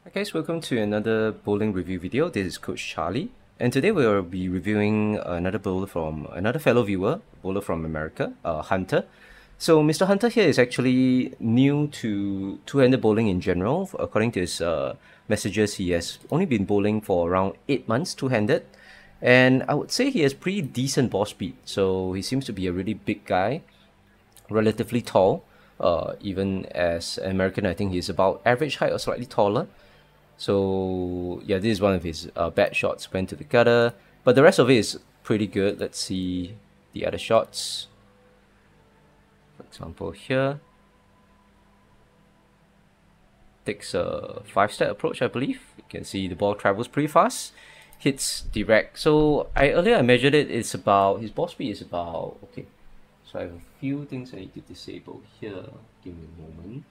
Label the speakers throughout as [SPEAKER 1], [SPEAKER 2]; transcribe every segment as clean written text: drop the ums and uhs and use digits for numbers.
[SPEAKER 1] Hi guys, welcome to another bowling review video. This is Coach Charlie, and today we'll be reviewing another bowler from another fellow viewer, bowler from America, Hunter. So Mr. Hunter here is actually new to two-handed bowling in general. According to his messages, he has only been bowling for around 8 months two-handed, and I would say he has pretty decent ball speed. So he seems to be a really big guy, relatively tall. Even as an American, I think he's about average height or slightly taller. So yeah, this is one of his bad shots, went to the gutter, but the rest of it is pretty good. Let's see the other shots. For example, here takes a 5-step approach, I believe. You can see the ball travels pretty fast, hits direct. So earlier I measured it. It's about, his ball speed is about, okay. So I have a few things I need to disable here. Give me a moment.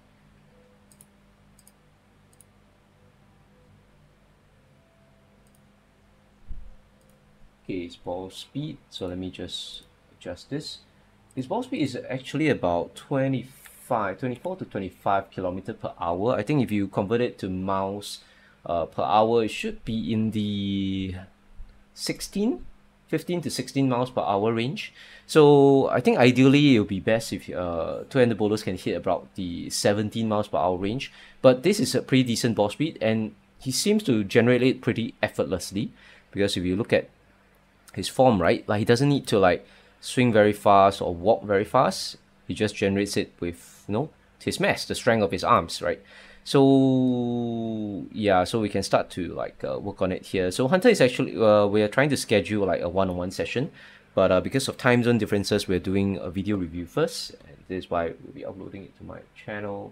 [SPEAKER 1] Okay, his ball speed. So let me just adjust this. His ball speed is actually about 24 to 25 kilometers per hour. I think if you convert it to miles per hour, it should be in the 15 to 16 miles per hour range. So I think ideally it would be best if two-handed bowlers can hit about the 17 miles per hour range. But this is a pretty decent ball speed, and he seems to generate it pretty effortlessly. Because if you look at his form, right, like he doesn't need to like swing very fast or walk very fast. He just generates it with, you know, his mass, the strength of his arms, right? So yeah, so we can start to like work on it here. So Hunter is actually we are trying to schedule like a one-on-one session, but because of time zone differences, we're doing a video review first, and this is why we'll be uploading it to my channel.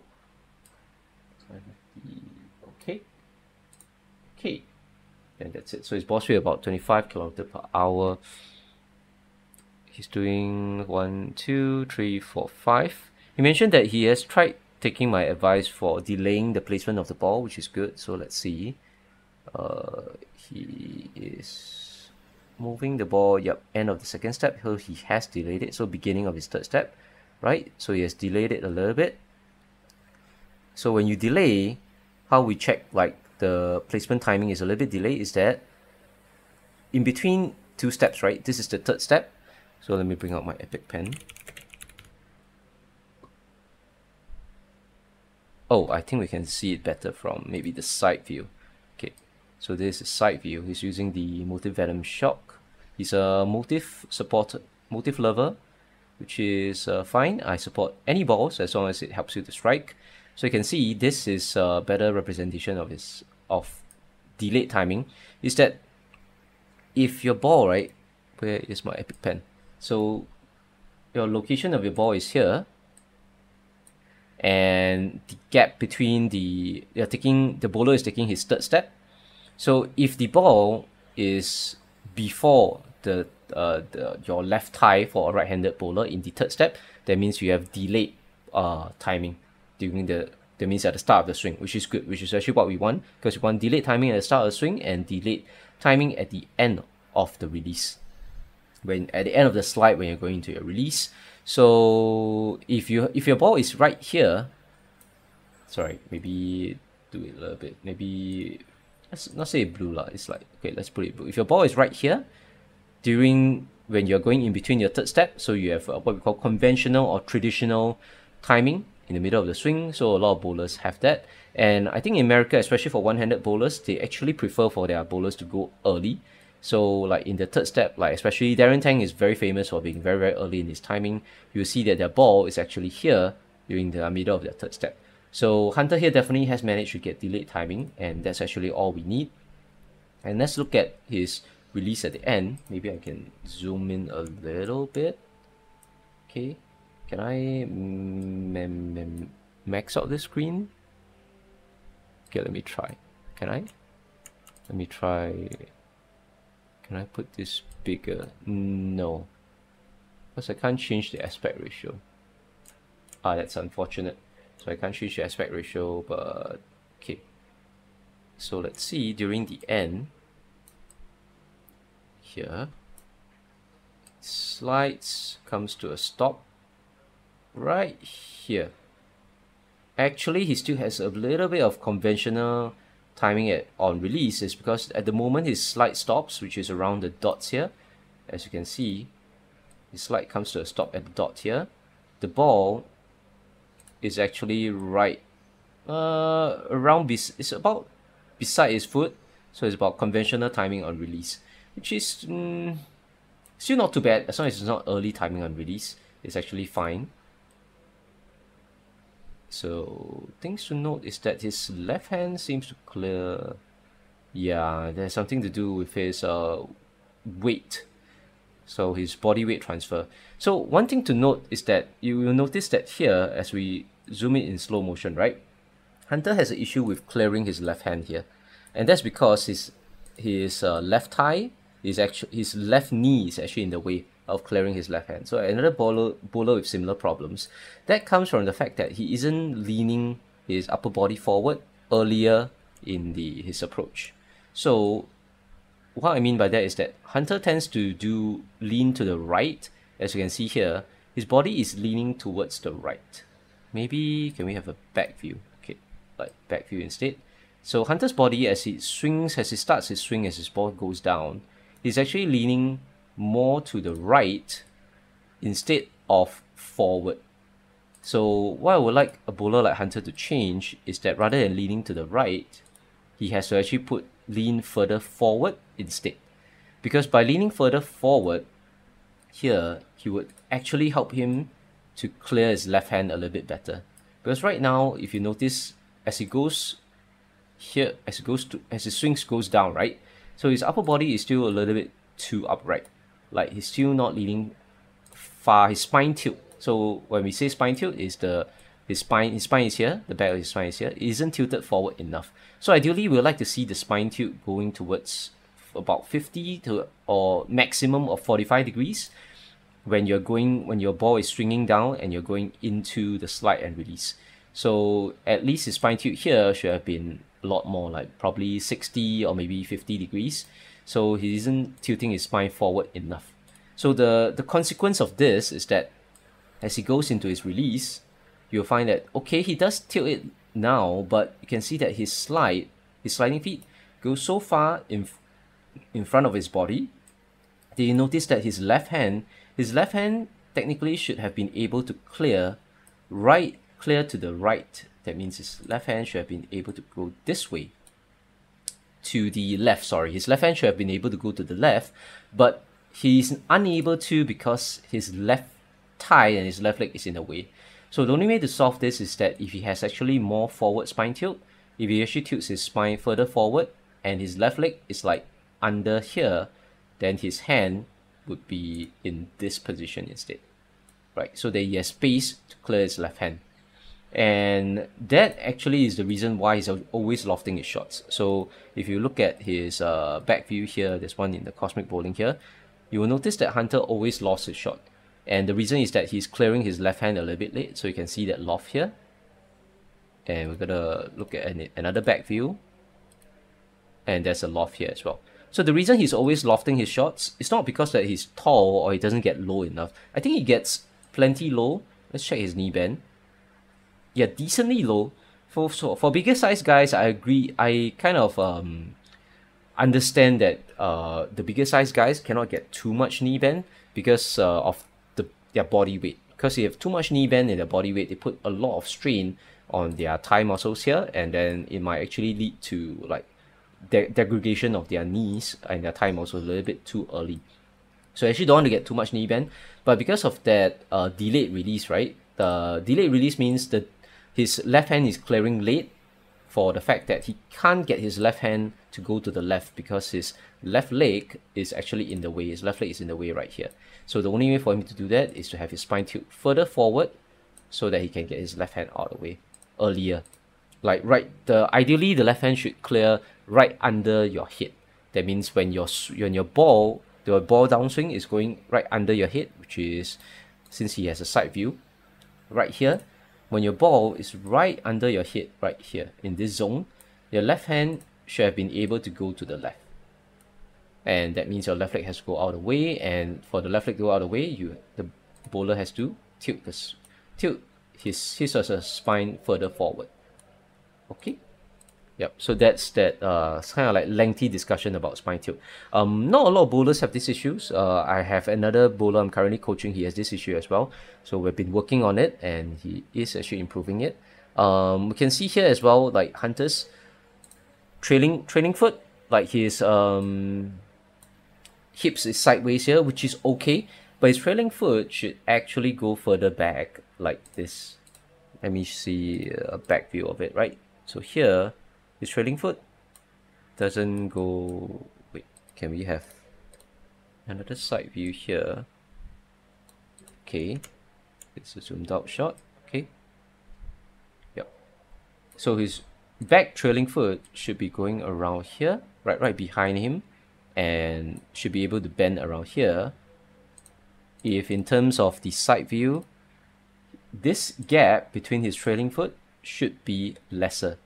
[SPEAKER 1] Okay, and that's it. So his ball speed about 25 kilometers per hour. He's doing 1, 2, 3, 4, 5. He mentioned that he has tried taking my advice for delaying the placement of the ball, which is good. So let's see. He is moving the ball. Yep, end of the second step. So he has delayed it. So beginning of his third step, right? So he has delayed it a little bit. So when you delay, how we check like the placement timing is a little bit delayed is that in between two steps, right? This is the third step. So let me bring out my Epic pen. Oh, I think we can see it better from maybe the side view. Okay, so this is side view. He's using the Motive Venom Shock. He's a motive lover, which is fine. I support any balls as long as it helps you to strike. So you can see this is a better representation of delayed timing. Is that if your ball, right, where is my Epic pen? So your location of your ball is here, and the gap between the bowler is taking his third step. So if the ball is before your left thigh for a right-handed bowler in the third step, that means you have delayed timing during that means at the start of the swing, which is good, which is actually what we want, because we want delayed timing at the start of the swing and delayed timing at the end of the release. When at the end of the slide, when you're going into your release. So if your ball is right here, sorry, maybe do it a little bit. Maybe let's not say blue lah. It's like, okay, let's put it blue. If your ball is right here during when you're going in between your third step, so you have what we call conventional or traditional timing in the middle of the swing. So a lot of bowlers have that, and I think in America, especially for one-handed bowlers, they actually prefer for their bowlers to go early. So like in the third step, like especially Darren Tang is very famous for being very, very early in his timing. You'll see that their ball is actually here during the middle of their third step. So Hunter here definitely has managed to get delayed timing, and that's actually all we need. And let's look at his release at the end. Maybe I can zoom in a little bit. Okay, can I max out this screen? Okay, let me try. Can I? Let me try. Can I put this bigger? No, because I can't change the aspect ratio. That's unfortunate. So I can't change the aspect ratio, but okay. So let's see during the end here. Slides comes to a stop right here. Actually, he still has a little bit of conventional timing it on release is because at the moment his slide stops, which is around the dots here. As you can see, his slide comes to a stop at the dot here. The ball is actually right around, it's about beside his foot, so it's about conventional timing on release, which is still not too bad. As long as it's not early timing on release, it's actually fine. So things to note is that his left hand seems to clear. Yeah, there's something to do with his weight, so his body weight transfer. So one thing to note is that you will notice that here, as we zoom in slow motion, right, Hunter has an issue with clearing his left hand here, and that's because his left thigh is actually, his left knee is actually in the way of clearing his left hand. So another bowler with similar problems, that comes from the fact that he isn't leaning his upper body forward earlier in his approach. So what I mean by that is that Hunter tends to lean to the right. As you can see here, his body is leaning towards the right. Maybe can we have a back view? Okay, like back view instead. So Hunter's body, as he swings, as he starts his swing, as his ball goes down, he's actually leaning more to the right instead of forward. So what I would like a bowler like Hunter to change is that rather than leaning to the right, he has to actually lean further forward instead. Because by leaning further forward, here, he would actually help him to clear his left hand a little bit better. Because right now, if you notice, as he goes here, as his swings goes down, right? So his upper body is still a little bit too upright. Like he's still not leaning far, his spine tilt. So when we say spine tilt, is his spine is here, the back of his spine is here, it isn't tilted forward enough. So ideally, we would like to see the spine tilt going towards about 50 to or maximum of 45 degrees when your ball is swinging down and you're going into the slide and release. So at least his spine tilt here should have been a lot more, like probably 60 or maybe 50 degrees. So he isn't tilting his spine forward enough. So the consequence of this is that as he goes into his release, you'll find that, okay, he does tilt it now, but you can see that his sliding feet go so far in front of his body that you notice that his left hand technically should have been able to clear to the right. That means his left hand should have been able to go this way to the left. Sorry, his left hand should have been able to go to the left, but he's unable to because his left thigh and his left leg is in the way. So the only way to solve this is that if he has actually more forward spine tilt, if he actually tilts his spine further forward and his left leg is like under here, then his hand would be in this position instead, right? So that he has space to clear his left hand. And that actually is the reason why he's always lofting his shots. So if you look at his back view here, there's one in the Cosmic Bowling here, you will notice that Hunter always lofts his shot. And the reason is that he's clearing his left hand a little bit late, so you can see that loft here. And we're gonna look at another back view. And there's a loft here as well. So the reason he's always lofting his shots is not because that he's tall or he doesn't get low enough. I think he gets plenty low. Let's check his knee bend. Yeah, decently low. For bigger size guys, I agree. I kind of understand that the bigger size guys cannot get too much knee bend because of their body weight. Because they have too much knee bend in their body weight, they put a lot of strain on their thigh muscles here, and then it might actually lead to like degradation of their knees and their thigh muscles a little bit too early. So I actually don't want to get too much knee bend, but because of that delayed release, right? The delayed release means that his left hand is clearing late for the fact that he can't get his left hand to go to the left because his left leg is actually in the way. His left leg is in the way right here. So the only way for him to do that is to have his spine tilt further forward so that he can get his left hand out of the way earlier. Like ideally the left hand should clear right under your head. That means when your ball, the ball downswing is going right under your head, which is, since he has a side view, right here. When your ball is right under your head, right here in this zone, your left hand should have been able to go to the left. And that means your left leg has to go out of the way, and for the left leg to go out of the way, the bowler has to tilt his spine further forward. Okay, Yep. So that's that. It's kind of like lengthy discussion about spine tilt. Not a lot of bowlers have these issues. I have another bowler I'm currently coaching. He has this issue as well. So we've been working on it, and he is actually improving it. We can see here as well, like Hunter's trailing foot, like his hips is sideways here, which is okay. But his trailing foot should actually go further back, like this. Let me see a back view of it, right? So here, his trailing foot doesn't go... Wait, can we have another side view here? Okay, it's a zoomed out shot. Okay, yep. So his back trailing foot should be going around here, right behind him, and should be able to bend around here. If in terms of the side view, this gap between his trailing foot should be lesser.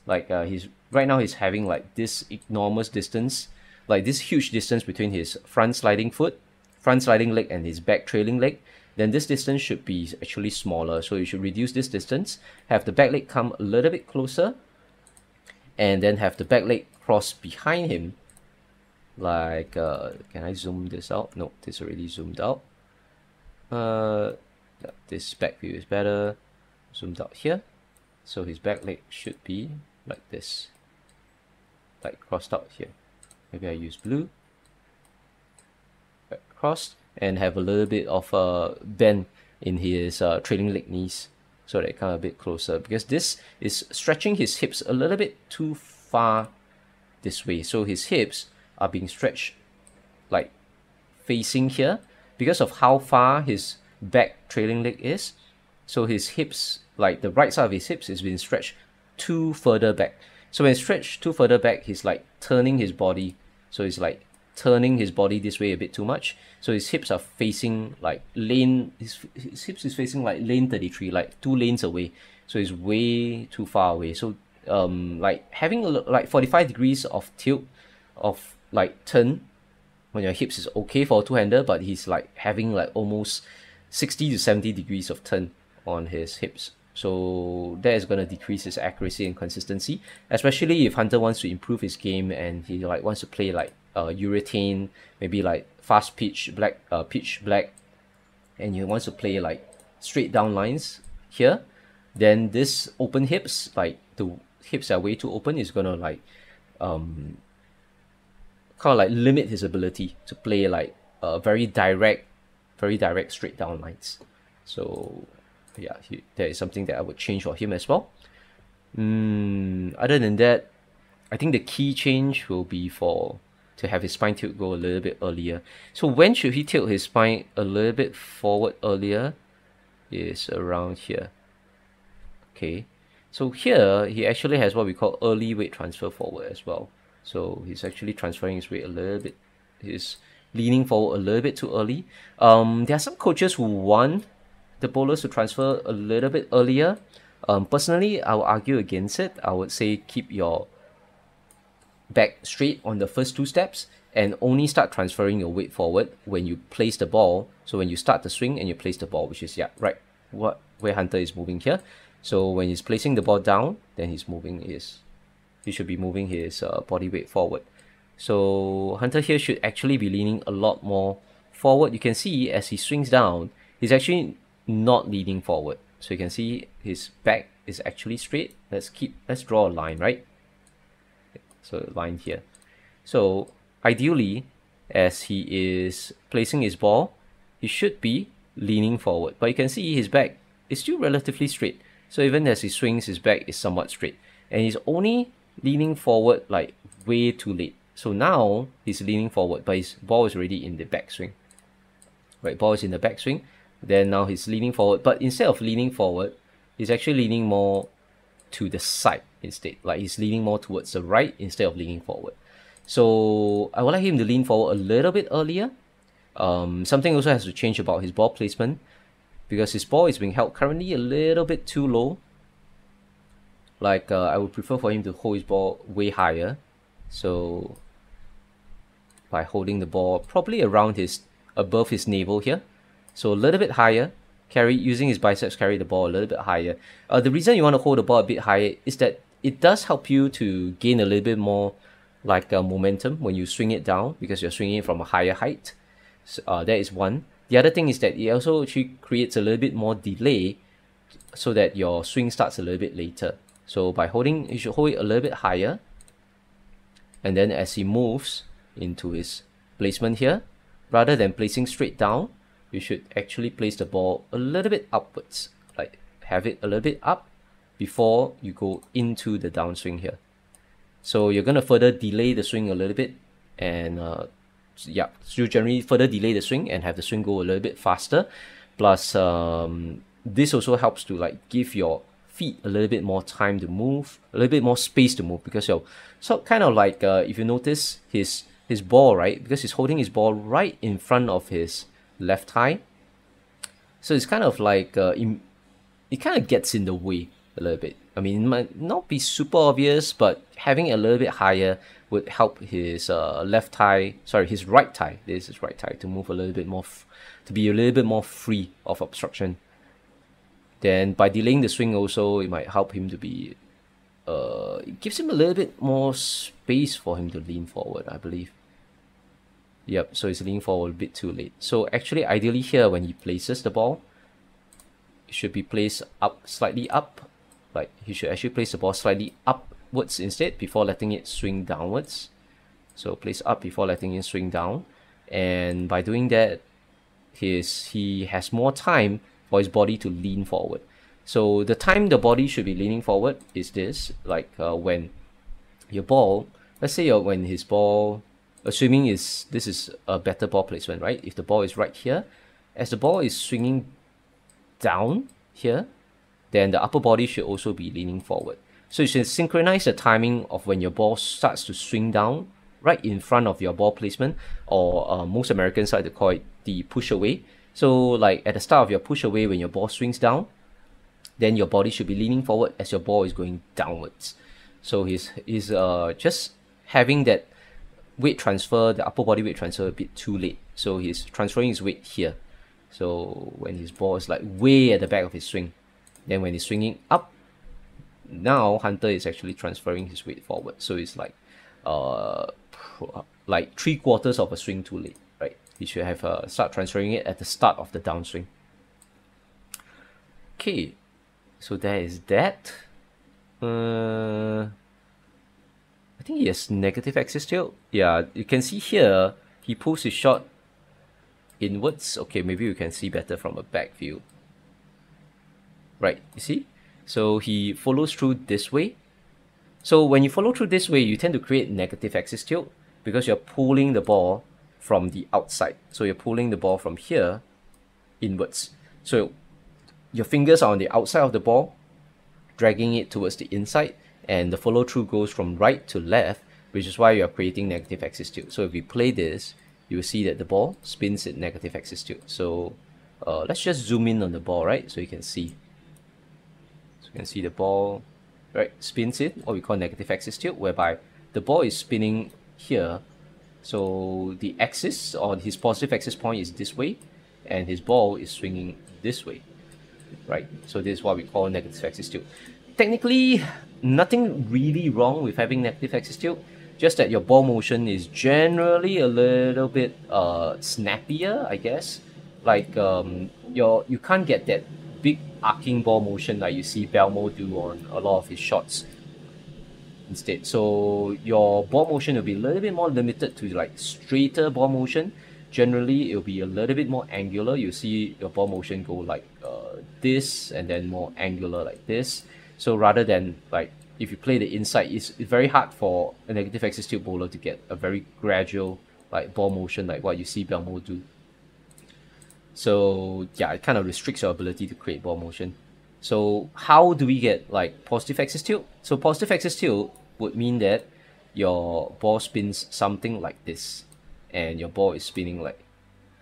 [SPEAKER 1] Like he's right now he's having like this enormous distance, like this huge distance between his front sliding leg and his back trailing leg. Then this distance should be actually smaller. So you should reduce this distance, have the back leg come a little bit closer, and then have the back leg cross behind him. Like, can I zoom this out? No, this already zoomed out. This back view is better. Zoomed out here. So his back leg should be like this. Like crossed out here. Maybe I use blue. Back crossed. And have a little bit of a bend in his trailing leg knees. So that it come a bit closer. Because this is stretching his hips a little bit too far this way. So his hips are being stretched like facing here. Because of how far his back trailing leg is, so his hips, like the right side of his hips, is being stretched too further back. So when it's stretched too further back, he's like turning his body. So he's like turning his body this way a bit too much. So his hips are facing like lane. His hips is facing like lane 33, like 2 lanes away. So he's way too far away. So like having like 45 degrees of tilt, of like turn when your hips is okay for a two-hander, but he's like having like almost 60 to 70 degrees of turn on his hips. So that is going to decrease his accuracy and consistency, especially if Hunter wants to improve his game and he like wants to play like urethane, maybe like fast pitch black, and he wants to play like straight down lines here. Then this open hips, like the hips are way too open, is gonna like kind of like limit his ability to play like very direct straight down lines. So yeah, that is something that I would change for him as well. Other than that, I think the key change will be to have his spine tilt go a little bit earlier. So when should he tilt his spine a little bit forward earlier? Is around here. Okay, so here he actually has what we call early weight transfer forward as well. So he's actually transferring his weight a little bit. He's leaning forward a little bit too early. There are some coaches who want the bowlers to transfer a little bit earlier. Personally, I will argue against it. I would say keep your back straight on the first 2 steps and only start transferring your weight forward when you place the ball. So when you start the swing and you place the ball, which is where Hunter is moving here. So when he's placing the ball down, then he should be moving his body weight forward. So Hunter here should actually be leaning a lot more forward. You can see as he swings down, he's actually not leaning forward. So you can see his back is actually straight. Let's draw a line, right? So a line here. So ideally, as he is placing his ball, he should be leaning forward. But you can see his back is still relatively straight. So even as he swings, his back is somewhat straight. And he's only leaning forward like way too late. So now he's leaning forward, but his ball is already in the backswing. Right, ball is in the backswing. Then now he's leaning forward, but instead of leaning forward, he's actually leaning more to the side instead. Like he's leaning more towards the right instead of leaning forward. So I would like him to lean forward a little bit earlier. Something also has to change about his ball placement, because his ball is being held currently a little bit too low. Like I would prefer for him to hold his ball way higher. So by holding the ball probably above his navel here, so a little bit higher, using his biceps carry the ball a little bit higher. The reason you want to hold the ball a bit higher is that it does help you to gain a little bit more like momentum when you swing it down because you're swinging it from a higher height. So, that is one. The other thing is that it also actually creates a little bit more delay so that your swing starts a little bit later. So by holding, you should hold it a little bit higher, and then as he moves into his placement here, rather than placing straight down, you should actually place the ball a little bit upwards, like have it a little bit up before you go into the downswing here. So you're going to further delay the swing a little bit, and yeah, so you generally further delay the swing and have the swing go a little bit faster. Plus, this also helps to like give your feet a little bit more time to move, a little bit more space to move, because you're so kind of like if you notice his ball, right, because he's holding his ball right in front of his left thigh, so it's kind of like it kind of gets in the way a little bit. I mean, it might not be super obvious, but having it a little bit higher would help his left thigh, sorry, his right thigh, this is right thigh, to move a little bit more, to be a little bit more free of obstruction. Then by delaying the swing also, it might help him to be, it gives him a little bit more space for him to lean forward, I believe. Yep, so he's leaning forward a bit too late. So actually, ideally here, when he places the ball, it should be placed up, slightly up. Like, he should actually place the ball slightly upwards instead before letting it swing downwards. So place up before letting it swing down. And by doing that, he has more time for his body to lean forward. So the time the body should be leaning forward is this, like when your ball, let's say when his ball, assuming this is a better ball placement, right? If the ball is right here, as the ball is swinging down here, then the upper body should also be leaning forward. So you should synchronize the timing of when your ball starts to swing down right in front of your ball placement, or most Americans like to call it the push away. So like at the start of your push away, when your ball swings down, then your body should be leaning forward as your ball is going downwards. So he's just having that weight transfer, the upper body weight transfer, a bit too late. So he's transferring his weight here. So when his ball is like way at the back of his swing, then when he's swinging up, now Hunter is actually transferring his weight forward. So it's like 3/4 of a swing too late, right? He should have start transferring it at the start of the downswing. Okay, so there is that. I think he has negative axis tilt. Yeah, you can see here, he pulls his shot inwards. Okay, maybe you can see better from a back view. Right, you see? So he follows through this way. So when you follow through this way, you tend to create negative axis tilt because you're pulling the ball from the outside. So you're pulling the ball from here inwards. So your fingers are on the outside of the ball, dragging it towards the inside, and the follow through goes from right to left, which is why you're creating negative axis tilt. So if we play this, you will see that the ball spins at negative axis tilt. So let's just zoom in on the ball, right? So you can see. So you can see the ball, right, spins it, what we call negative axis tilt, whereby the ball is spinning here. So the axis, or his positive axis point, is this way, and his ball is swinging this way, right? So this is what we call negative axis tilt. Technically, nothing really wrong with having negative axis tilt, just that your ball motion is generally a little bit snappier, I guess. Like you can't get that big arcing ball motion like you see Belmo do on a lot of his shots instead. So your ball motion will be a little bit more limited to like straighter ball motion. Generally, it'll be a little bit more angular. You see your ball motion go like this, and then more angular like this. So rather than like, if you play the inside, it's very hard for a negative axis tilt bowler to get a very gradual like ball motion like what you see Belmo do. So yeah, it kind of restricts your ability to create ball motion. So how do we get like positive axis tilt? So positive axis tilt would mean that your ball spins something like this, and your ball is spinning like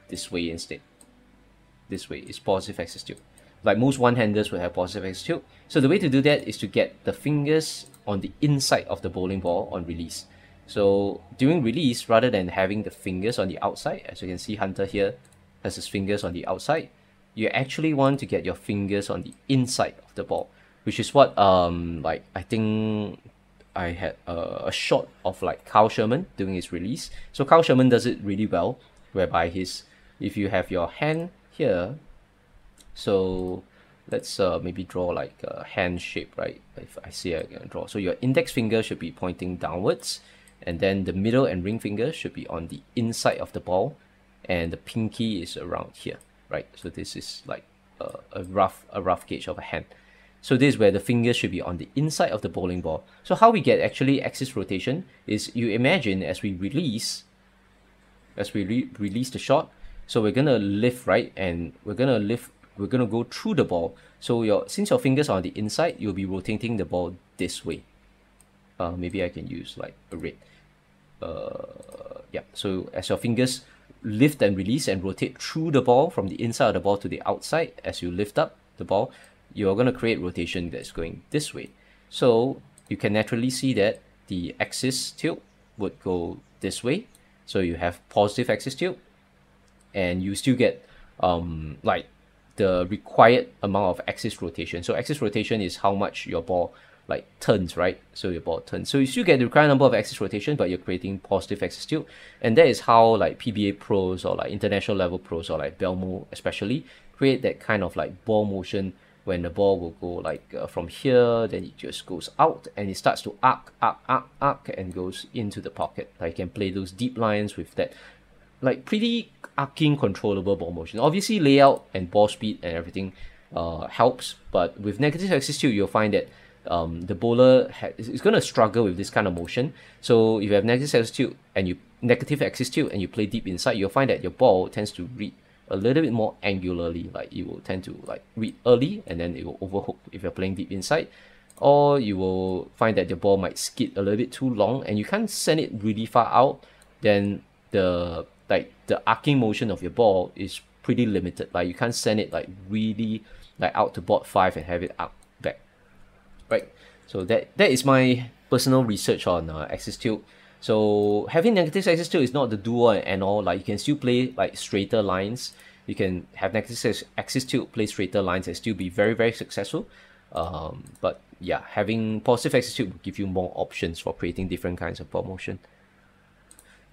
[SPEAKER 1] this way instead. This way is positive axis tilt. Like most one-handers will have positive axis tilt. So the way to do that is to get the fingers on the inside of the bowling ball on release. So during release, rather than having the fingers on the outside, as you can see Hunter here has his fingers on the outside, you actually want to get your fingers on the inside of the ball. which is what like I think I had a shot of like Carl Sherman doing his release. So Carl Sherman does it really well, whereby if you have your hand here, so let's maybe draw like a hand shape, right? If I see I can draw. So your index finger should be pointing downwards, and then the middle and ring finger should be on the inside of the ball, and the pinky is around here, right? So this is like a rough gauge of a hand. So this is where the fingers should be on the inside of the bowling ball. So how we get actually axis rotation is, you imagine as we release the shot, so we're gonna lift, right? And we're gonna go through the ball. So since your fingers are on the inside, you'll be rotating the ball this way. Maybe I can use like a red. Yeah, so as your fingers lift and release and rotate through the ball from the inside of the ball to the outside, as you lift up the ball, you're going to create rotation that's going this way. So you can naturally see that the axis tilt would go this way. So you have positive axis tilt, and you still get like the required amount of axis rotation. So axis rotation is how much your ball like turns, right? So your ball turns. So you still get the required number of axis rotation, but you're creating positive axis tilt. And that is how like PBA pros or like international level pros or like Belmo especially create that kind of like ball motion, when the ball will go like from here, then it just goes out and it starts to arc and goes into the pocket. Like you can play those deep lines with that like pretty arcing controllable ball motion. Obviously layout and ball speed and everything helps, but with negative axis tilt, you'll find that the bowler is going to struggle with this kind of motion. So if you have negative axis tilt and you play deep inside, you'll find that your ball tends to read a little bit more angularly. Like you will tend to like read early and then it will overhook if you're playing deep inside, or you will find that the ball might skid a little bit too long and you can't send it really far out. Then the arcing motion of your ball is pretty limited. Like you can't send it like really like out to board 5 and have it up back, right? So that is my personal research on axis tilt. So having negative axis tilt is not the do-all and all. Like you can still play like straighter lines. You can have negative axis tilt, play straighter lines, and still be very, very successful. But yeah, having positive axis tilt will give you more options for creating different kinds of ball motion.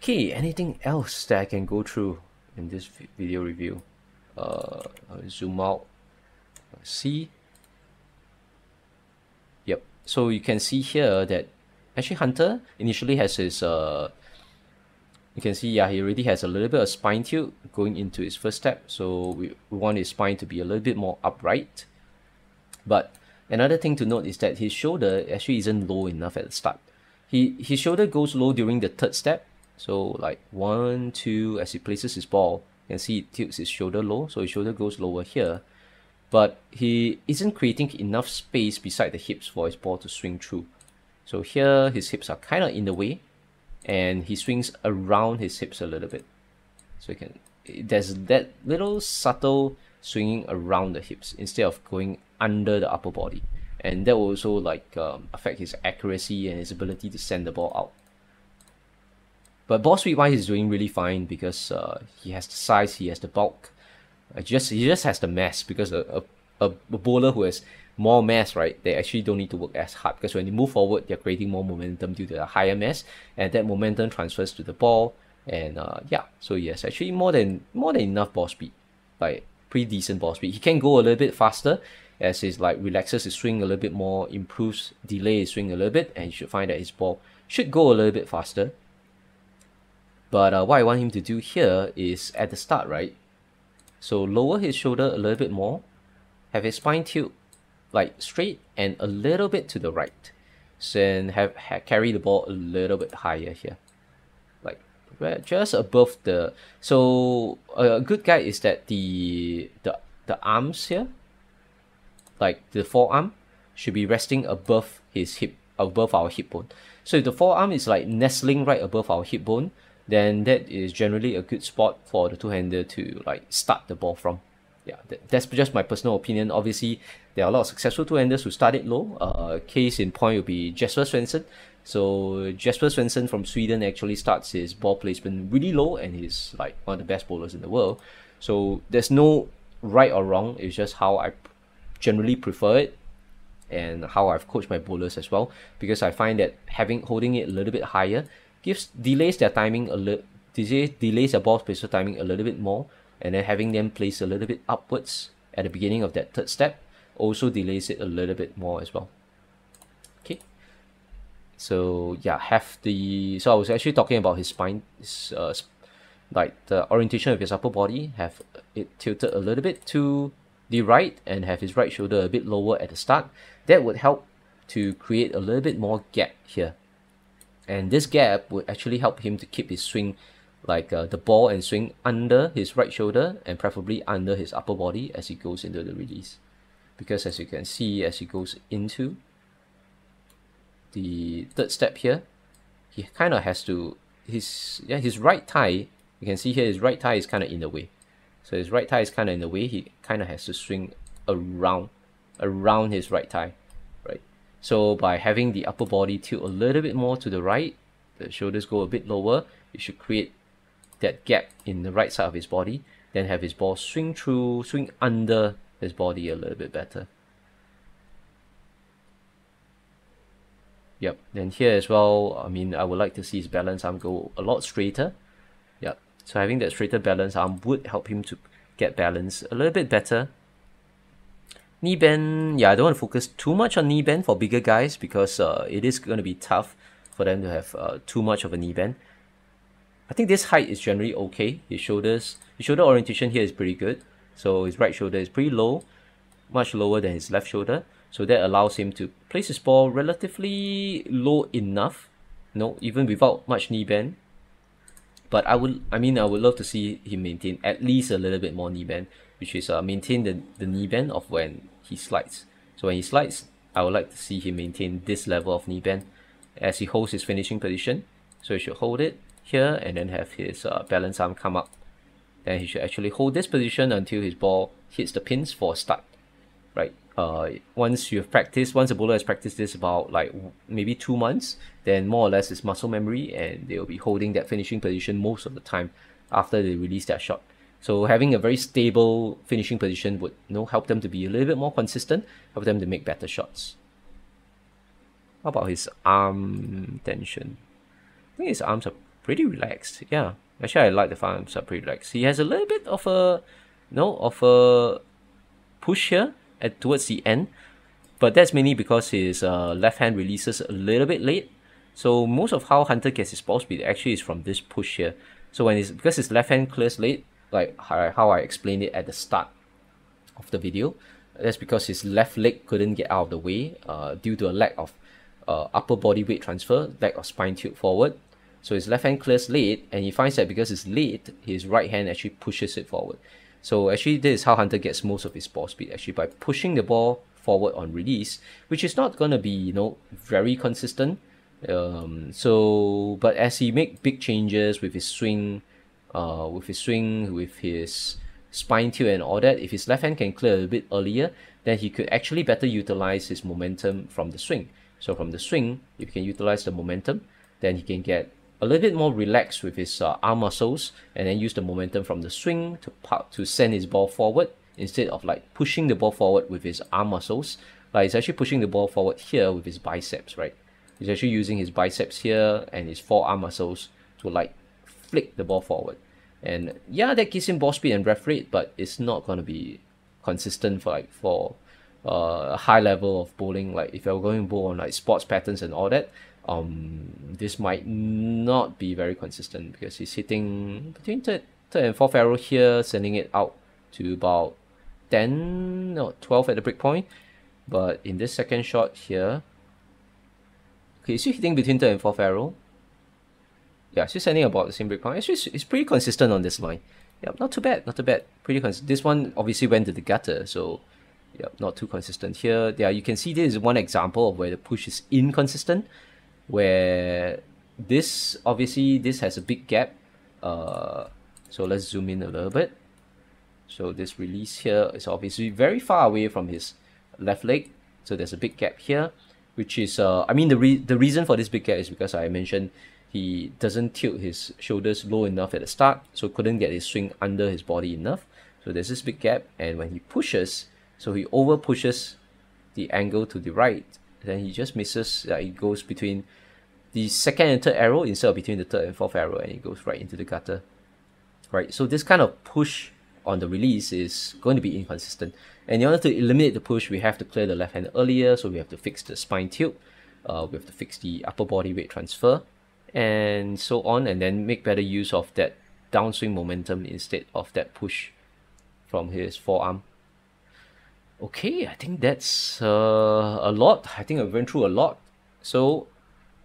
[SPEAKER 1] Okay, anything else that I can go through in this video review? I'll zoom out. Let's see. Yep. So you can see here that actually Hunter initially has his you can see, yeah, he already has a little bit of spine tilt going into his first step. So we want his spine to be a little bit more upright. But another thing to note is that his shoulder actually isn't low enough at the start. His shoulder goes low during the third step. So like 1, 2, as he places his ball, you can see it tilts his shoulder low. So his shoulder goes lower here. But he isn't creating enough space beside the hips for his ball to swing through. So here his hips are kind of in the way, and he swings around his hips a little bit. So there's that little subtle swinging around the hips instead of going under the upper body, and that will also like affect his accuracy and his ability to send the ball out. But ball speed wise, he's doing really fine because he has the size, he has the bulk. He just has the mass, because a bowler who has more mass, right, they actually don't need to work as hard, because when they move forward, they're creating more momentum due to the higher mass, and that momentum transfers to the ball. And yeah, so yes, actually more than enough ball speed, like pretty decent ball speed. He can go a little bit faster as he like relaxes his swing a little bit more, improves delay his swing a little bit, and you should find that his ball should go a little bit faster. But what I want him to do here is at the start, right? So lower his shoulder a little bit more, have his spine tilt like straight and a little bit to the right. So then carry the ball a little bit higher here, like just above the. So a good guide is that the arms here, like the forearm, should be resting above his hip, above our hip bone. So if the forearm is like nestling right above our hip bone, then that is generally a good spot for the two-hander to like start the ball from. Yeah, that's just my personal opinion. Obviously, there are a lot of successful two-handers who start it low. Case in point will be Jesper Svensson. So Jesper Svensson from Sweden actually starts his ball placement really low, and he's like one of the best bowlers in the world. So there's no right or wrong. It's just how I generally prefer it. and how I've coached my bowlers as well, because I find that holding it a little bit higher delays their timing a little, delays their ball placement timing a little bit more, and then having them place a little bit upwards at the beginning of that third step also delays it a little bit more as well. Okay, so yeah, so I was actually talking about his spine, like the orientation of his upper body, have it tilted a little bit to the right and have his right shoulder a bit lower at the start. That would help to create a little bit more gap here, and this gap would actually help him to keep his swing, like the ball and swing, under his right shoulder and preferably under his upper body as he goes into the release. Because as you can see, as he goes into the third step here, he kind of has to, his right thigh, you can see here his right thigh is kind of in the way. So his right thigh is kind of in the way, he kind of has to swing around his right thigh, right? So by having the upper body tilt a little bit more to the right, the shoulders go a bit lower, it should create that gap in the right side of his body, then have his ball swing under his body a little bit better. Yep, then here as well, I mean, I would like to see his balance arm go a lot straighter. Yep, so having that straighter balance arm would help him to get balance a little bit better. Knee bend, yeah, I don't want to focus too much on knee bend for bigger guys, because it is going to be tough for them to have too much of a knee bend. I think this height is generally okay. His shoulder orientation here is pretty good. So his right shoulder is pretty low, much lower than his left shoulder. So that allows him to place his ball relatively low enough, even without much knee bend. But I would love to see him maintain at least a little bit more knee bend, which is maintain the knee bend of when he slides. So when he slides, I would like to see him maintain this level of knee bend as he holds his finishing position. So he should hold it here and then have his balance arm come up. Then he should actually hold this position until his ball hits the pins for a start, right? Once the bowler has practiced this about like maybe 2 months, then more or less it's muscle memory, and they'll be holding that finishing position most of the time after they release their shot. So having a very stable finishing position would help them to be a little bit more consistent, help them to make better shots. How about his arm tension? I think his arms are pretty relaxed. Yeah, actually I like the arms are pretty relaxed. He has a little bit of a push here towards the end, but that's mainly because his left hand releases a little bit late. So most of how Hunter gets his ball speed actually is from this push here. So because his left hand clears late, like how I explained it at the start of the video, that's because his left leg couldn't get out of the way due to a lack of upper body weight transfer, lack of spine tilt forward. So his left hand clears late, and he finds that because it's late, his right hand actually pushes it forward. So actually this is how Hunter gets most of his ball speed, actually by pushing the ball forward on release, which is not going to be very consistent. But as he make big changes with his swing, with his spine tilt and all that, if his left hand can clear a little bit earlier, then he could actually better utilize his momentum from the swing. So from the swing, if he can utilize the momentum, then he can get a little bit more relaxed with his arm muscles, and then use the momentum from the swing to send his ball forward, instead of like pushing the ball forward with his arm muscles. Like he's actually pushing the ball forward here with his biceps, right? He's actually using his biceps here and his forearm muscles to like flick the ball forward. And yeah, that gives him ball speed and ref rate, but it's not going to be consistent for a high level of bowling. Like if you're going to bowl on like sports patterns and all that, this might not be very consistent, because he's hitting between third and fourth arrow here, sending it out to about 10 or 12 at the break point. But in this second shot here, okay, is he hitting between third and fourth arrow? Yeah, she's sending about the same break point. Actually, it's pretty consistent on this line. Yeah, not too bad, pretty consistent. This one obviously went to the gutter, so yeah, not too consistent here. Yeah, you can see this is one example of where the push is inconsistent, where this has a big gap. So let's zoom in a little bit. So this release here is obviously very far away from his left leg, so there's a big gap here, which is the reason for this big gap is because I mentioned he doesn't tilt his shoulders low enough at the start, so couldn't get his swing under his body enough. So there's this big gap, and when he pushes, so he over pushes the angle to the right, then he just misses. It goes between the second and third arrow instead of between the third and fourth arrow, and it goes right into the gutter. Right, so this kind of push on the release is going to be inconsistent. And in order to eliminate the push, we have to clear the left hand earlier, so we have to fix the spine tilt, we have to fix the upper body weight transfer, and so on, and then make better use of that downswing momentum instead of that push from his forearm. Okay, I think that's a lot. I think I went through a lot. So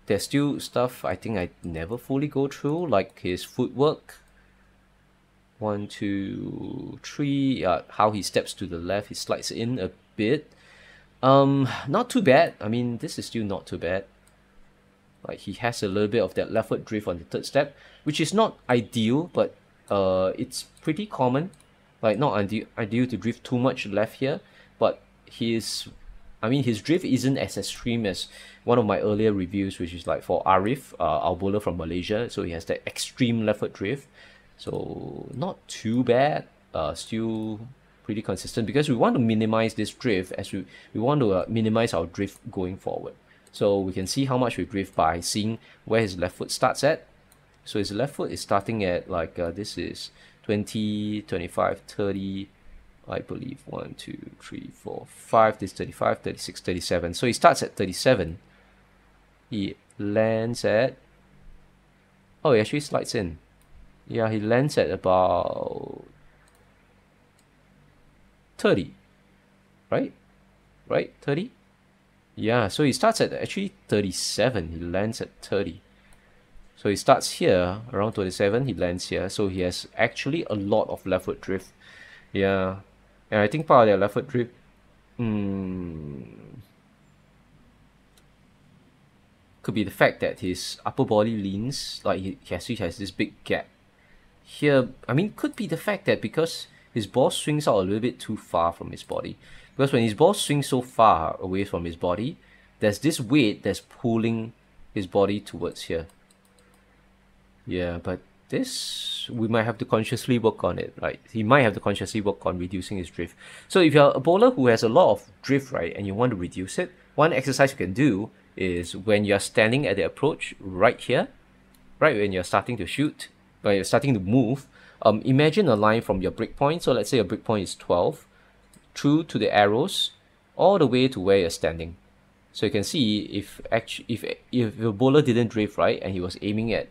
[SPEAKER 1] there's still stuff I think I never fully go through, like his footwork. 1, 2, 3. How he steps to the left, he slides in a bit. Not too bad. I mean, this is still not too bad. Like, he has a little bit of that left foot drift on the third step, which is not ideal, but it's pretty common. Like, not ideal to drift too much left here, but his drift isn't as extreme as one of my earlier reviews, which is like for Arif, our bowler from Malaysia. So he has that extreme left foot drift. So not too bad, still pretty consistent, because we want to minimize this drift as we want to minimize our drift going forward. So we can see how much we drift by seeing where his left foot starts at. So his left foot is starting at like, this is 20, 25, 30, I believe 1, 2, 3, 4, 5, this is 35, 36, 37. So he starts at 37. He lands at, oh, he actually slides in. Yeah, he lands at about 30, right? Right, 30? Yeah, so he starts at actually 37. He lands at 30. So he starts here, around 27, he lands here. So he has actually a lot of left foot drift. Yeah, and I think part of that left foot drift, could be the fact that his upper body leans, like he actually has this big gap. Here, I mean, could be the fact that because his ball swings out a little bit too far from his body. Because when his ball swings so far away from his body, there's this weight that's pulling his body towards here. Yeah, but this, we might have to consciously work on it, right? He might have to consciously work on reducing his drift. So if you're a bowler who has a lot of drift, right, and you want to reduce it, one exercise you can do is when you're standing at the approach right here, right, when you're starting to shoot, when you're starting to move, imagine a line from your break point. So let's say your break point is 12, through to the arrows, all the way to where you're standing. So you can see if the bowler didn't drift, right, and he was aiming at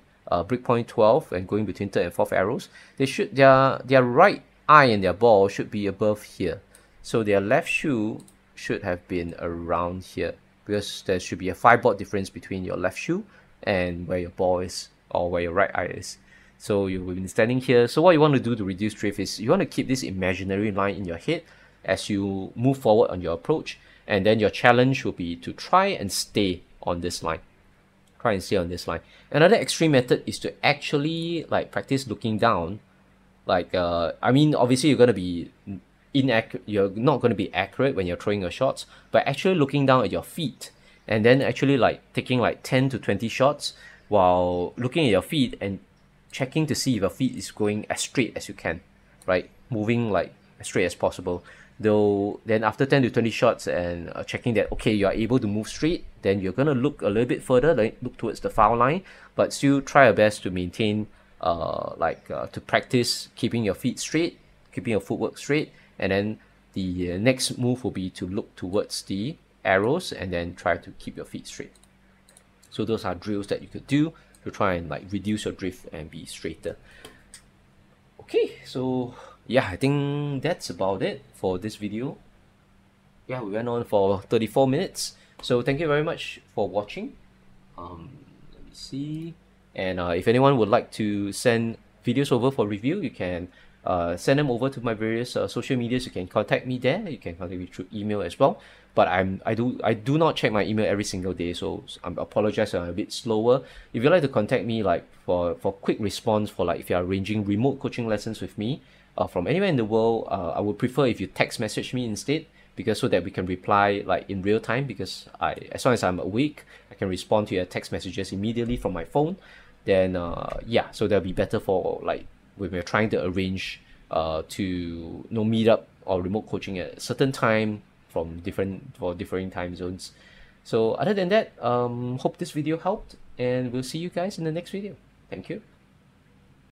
[SPEAKER 1] break point 12 and going between third and fourth arrows, their right eye and their ball should be above here. So their left shoe should have been around here, because there should be a 5 baud difference between your left shoe and where your ball is, or where your right eye is. So you've been standing here. So what you want to do to reduce drift is you want to keep this imaginary line in your head as you move forward on your approach, and then your challenge will be to try and stay on this line. Try and stay on this line. Another extreme method is to actually like practice looking down. Like I mean, obviously you're gonna be inaccurate. You're not gonna be accurate when you're throwing your shots, but actually looking down at your feet, and then actually like taking like 10 to 20 shots while looking at your feet and checking to see if your feet is going as straight as you can, right? Moving like as straight as possible. Though then after 10 to 20 shots and checking that, okay, you are able to move straight, then you're going to look a little bit further, like look towards the foul line, but still try your best to maintain, to practice keeping your feet straight, keeping your footwork straight, and then the next move will be to look towards the arrows and then try to keep your feet straight. So those are drills that you could do to try and like reduce your drift and be straighter. Okay, so yeah, I think that's about it for this video. Yeah, we went on for 34 minutes. So thank you very much for watching. Let me see. And if anyone would like to send videos over for review, you can send them over to my various social medias. You can contact me there. You can contact me through email as well. But I do not check my email every single day, so I apologize, I'm a bit slower. If you'd like to contact me like for quick response, for like if you're arranging remote coaching lessons with me from anywhere in the world, I would prefer if you text message me instead, because so that we can reply like in real time, because as long as I'm awake, I can respond to your text messages immediately from my phone. Then yeah, so that'll be better for like when we're trying to arrange to meet up or remote coaching at a certain time from differing time zones. So other than that, hope this video helped, and we'll see you guys in the next video. Thank you.